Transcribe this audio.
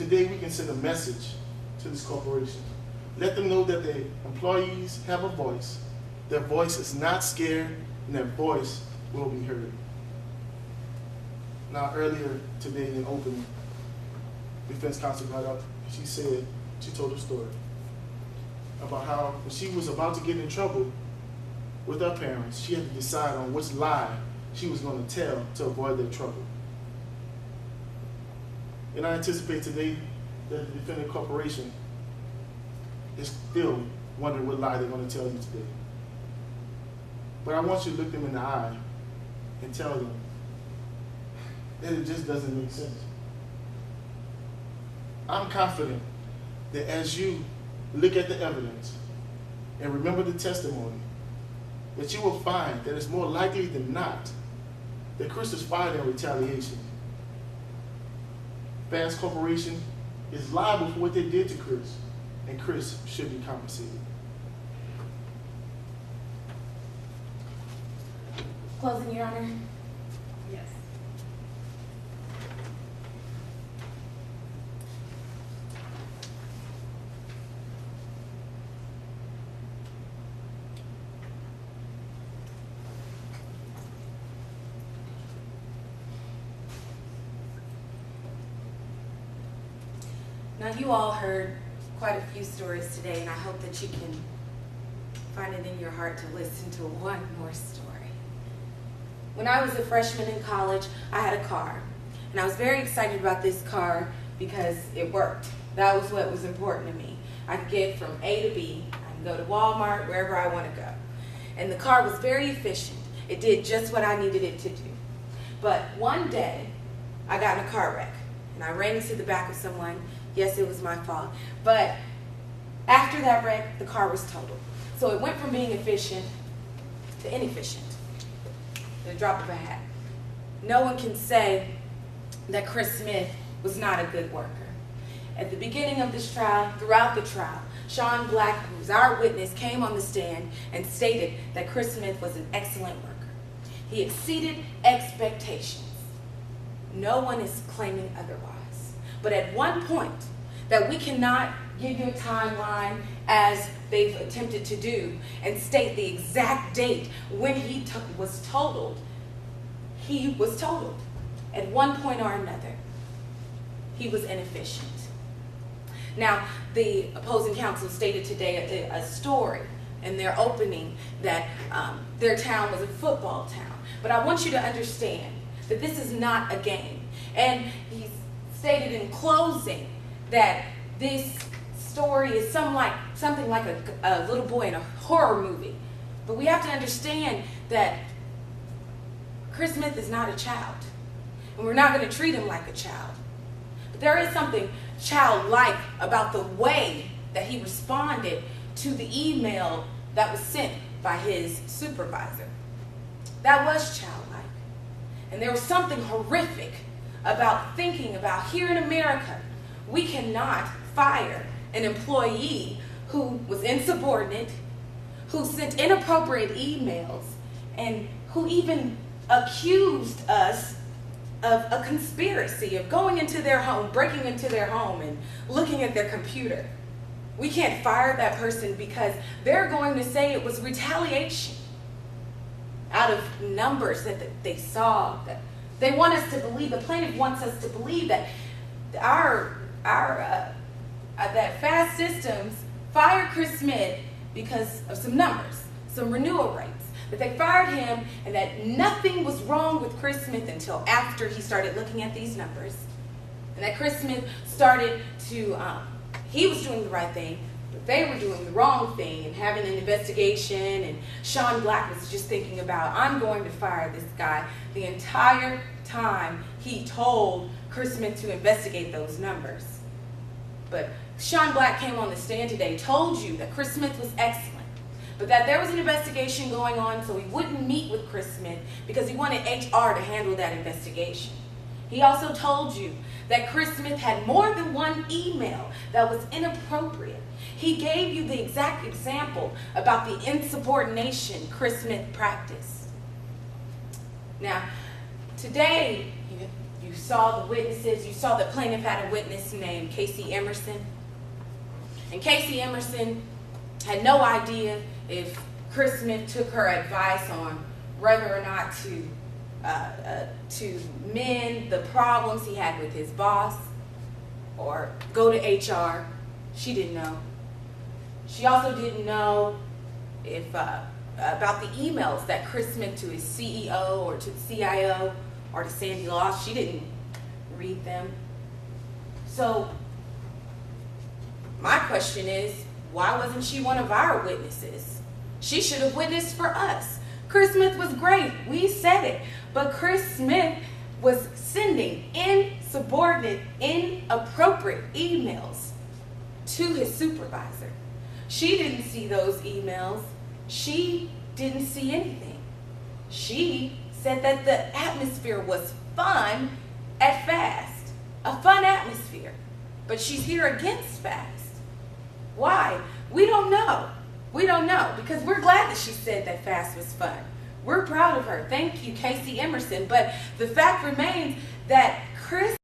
today we can send a message to this corporation. Let them know that their employees have a voice. Their voice is not scared, and their voice will be heard. Now, earlier today in opening, defense counsel got up and she told a story about how when she was about to get in trouble with her parents, she had to decide on which lie she was going to tell to avoid their trouble. And I anticipate today that the defendant corporation is still wondering what lie they're going to tell you today. But I want you to look them in the eye and tell them that it just doesn't make sense. I'm confident that as you look at the evidence and remember the testimony, that you will find that it's more likely than not that Chris is fired in retaliation. Fast Corporation is liable for what they did to Chris, and Chris should be compensated. Closing, Your Honor. Yes. Now, you all heard quite a few stories today, and I hope that you can find it in your heart to listen to one more story. When I was a freshman in college, I had a car, and I was very excited about this car because it worked. That was what was important to me. I could get from A to B. I can go to Walmart, wherever I want to go. And the car was very efficient. It did just what I needed it to do. But one day, I got in a car wreck, and I ran into the back of someone. Yes, it was my fault. But after that wreck, the car was totaled. So it went from being efficient to inefficient. The drop of a hat. No one can say that Chris Smith was not a good worker. At the beginning of this trial, throughout the trial, Sean Black, who's our witness, came on the stand and stated that Chris Smith was an excellent worker. He exceeded expectations. No one is claiming otherwise. But at one point, that we cannot give you a timeline as they've attempted to do and state the exact date when he was totaled. He was totaled at one point or another. He was inefficient. Now, the opposing counsel stated today a story in their opening that their town was a football town. But I want you to understand that this is not a game. And he stated in closing that this story is something like a little boy in a horror movie. But we have to understand that Chris Smith is not a child. And we're not going to treat him like a child. But there is something childlike about the way that he responded to the email that was sent by his supervisor. That was childlike. And there was something horrific about thinking about here in America, we cannot fire an employee who was insubordinate, who sent inappropriate emails, and who even accused us of a conspiracy, of going into their home, breaking into their home and looking at their computer. We can't fire that person because they're going to say it was retaliation out of numbers that they saw. That they want us to believe, the plaintiff wants us to believe that that Fast Systems fired Chris Smith because of some numbers, some renewal rates. That they fired him and that nothing was wrong with Chris Smith until after he started looking at these numbers. And that Chris Smith started to, he was doing the right thing, but they were doing the wrong thing and having an investigation, and Sean Black was just thinking about, I'm going to fire this guy. The entire time he told Chris Smith to investigate those numbers. But Sean Black came on the stand today, told you that Chris Smith was excellent, but that there was an investigation going on, so he wouldn't meet with Chris Smith because he wanted HR to handle that investigation. He also told you that Chris Smith had more than one email that was inappropriate. He gave you the exact example about the insubordination Chris Smith practiced. Now, today, you You saw the witnesses. You saw the plaintiff had a witness named Casey Emerson. And Casey Emerson had no idea if Chris Smith took her advice on whether or not to mend the problems he had with his boss or go to HR. She didn't know. She also didn't know if about the emails that Chris Smith to his CEO or to the CIO or to Sandy Loss. She didn't read them. So my question is, why wasn't she one of our witnesses? She should have witnessed for us. Chris Smith was great. We said it. But Chris Smith was sending insubordinate, inappropriate emails to his supervisor. She didn't see those emails. She didn't see anything. She said that the atmosphere was fun at FAST, a fun atmosphere. But she's here against FAST. Why? We don't know. We don't know, because we're glad that she said that FAST was fun. We're proud of her. Thank you, Casey Emerson. But the fact remains that Chris